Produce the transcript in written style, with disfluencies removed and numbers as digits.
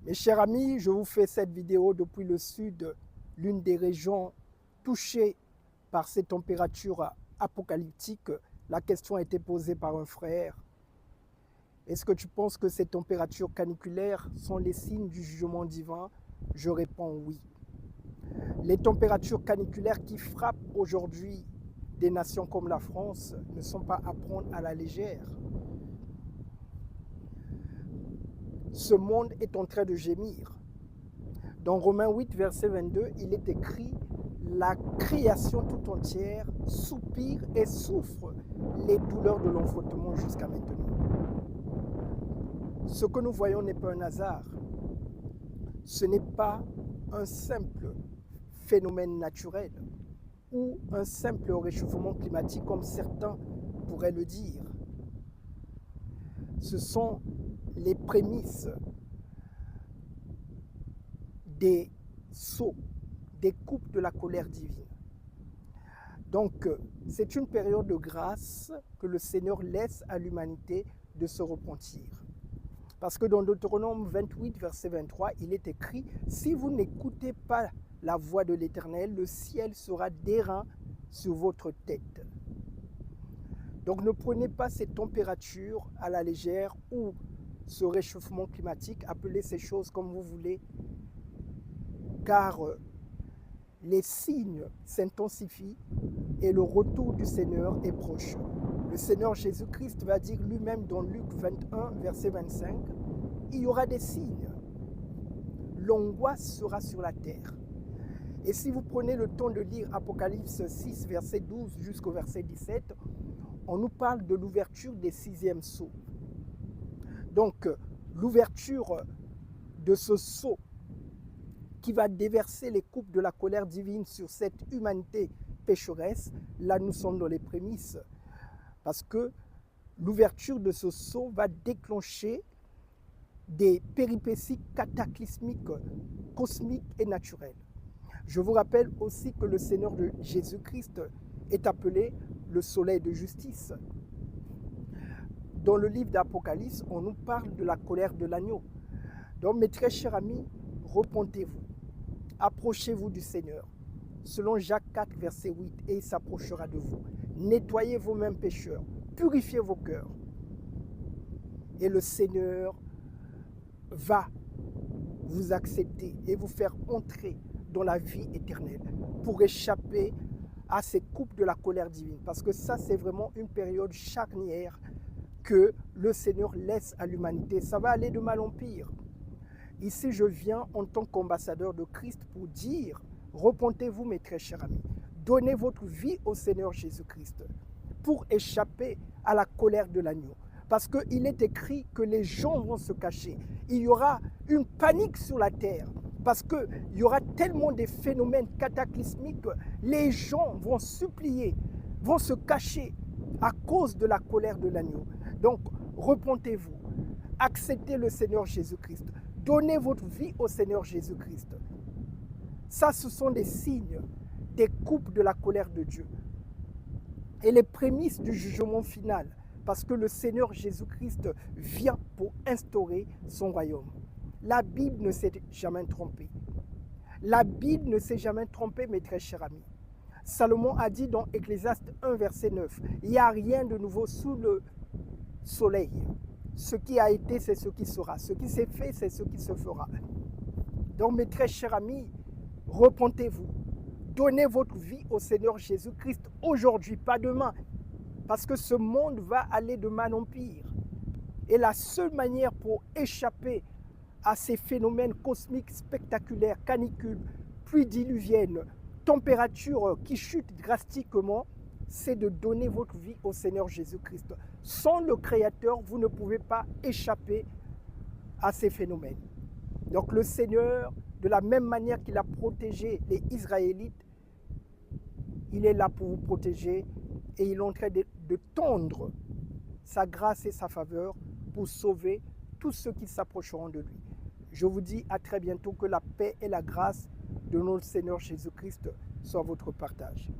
Mes chers amis, je vous fais cette vidéo depuis le sud, l'une des régions touchées par ces températures apocalyptiques. La question a été posée par un frère. Est-ce que tu penses que ces températures caniculaires sont les signes du jugement divin? Je réponds oui. Les températures caniculaires qui frappent aujourd'hui des nations comme la France ne sont pas à prendre à la légère. Ce monde est en train de gémir. Dans Romains 8, verset 22, il est écrit « La création tout entière soupire et souffre les douleurs de l'enfantement jusqu'à maintenant. » Ce que nous voyons n'est pas un hasard. Ce n'est pas un simple phénomène naturel ou un simple réchauffement climatique comme certains pourraient le dire. Ce sont les prémices des sauts, des coupes de la colère divine. Donc, c'est une période de grâce que le Seigneur laisse à l'humanité de se repentir. Parce que dans Deutéronome 28, verset 23, il est écrit « Si vous n'écoutez pas la voix de l'Éternel, le ciel sera d'airain sur votre tête. » Donc, ne prenez pas ces températures à la légère ou ce réchauffement climatique, appelez ces choses comme vous voulez, car les signes s'intensifient et le retour du Seigneur est proche. Le Seigneur Jésus-Christ va dire lui-même dans Luc 21, verset 25, « Il y aura des signes. L'angoisse sera sur la terre. » Et si vous prenez le temps de lire Apocalypse 6, verset 12 jusqu'au verset 17, on nous parle de l'ouverture des sixièmes sceaux. Donc, l'ouverture de ce sceau qui va déverser les coupes de la colère divine sur cette humanité pécheresse, là nous sommes dans les prémices. Parce que l'ouverture de ce sceau va déclencher des péripéties cataclysmiques, cosmiques et naturelles. Je vous rappelle aussi que le Seigneur de Jésus-Christ est appelé le soleil de justice. Dans le livre d'Apocalypse, on nous parle de la colère de l'agneau. Donc mes très chers amis, repentez-vous, approchez-vous du Seigneur. Selon Jacques 4, verset 8, et il s'approchera de vous. Nettoyez vos-mêmes pécheurs, purifiez vos cœurs. Et le Seigneur va vous accepter et vous faire entrer dans la vie éternelle pour échapper à ces coupes de la colère divine. Parce que ça, c'est vraiment une période charnière que le Seigneur laisse à l'humanité. Ça va aller de mal en pire. Ici, je viens en tant qu'ambassadeur de Christ pour dire, repentez-vous mes très chers amis, donnez votre vie au Seigneur Jésus-Christ pour échapper à la colère de l'agneau. Parce qu'il est écrit que les gens vont se cacher. Il y aura une panique sur la terre. Parce qu'il y aura tellement de phénomènes cataclysmiques, les gens vont supplier, vont se cacher à cause de la colère de l'agneau. Donc, repentez-vous, acceptez le Seigneur Jésus-Christ, donnez votre vie au Seigneur Jésus-Christ. Ça, ce sont des signes, des coupes de la colère de Dieu. Et les prémices du jugement final, parce que le Seigneur Jésus-Christ vient pour instaurer son royaume. La Bible ne s'est jamais trompée. La Bible ne s'est jamais trompée, mes très chers amis. Salomon a dit dans Ecclésiaste 1, verset 9, « Il n'y a rien de nouveau sous le soleil. Ce qui a été, c'est ce qui sera. Ce qui s'est fait, c'est ce qui se fera. » Donc, mes très chers amis, repentez-vous. Donnez votre vie au Seigneur Jésus-Christ aujourd'hui, pas demain. Parce que ce monde va aller de mal en pire. Et la seule manière pour échapper à ces phénomènes cosmiques spectaculaires, canicules, pluies diluviennes, températures qui chutent drastiquement, c'est de donner votre vie au Seigneur Jésus-Christ. Sans le Créateur, vous ne pouvez pas échapper à ces phénomènes. Donc le Seigneur, de la même manière qu'il a protégé les Israélites, il est là pour vous protéger et il est en train de tendre sa grâce et sa faveur pour sauver tous ceux qui s'approcheront de lui. Je vous dis à très bientôt, que la paix et la grâce de notre Seigneur Jésus-Christ soient votre partage.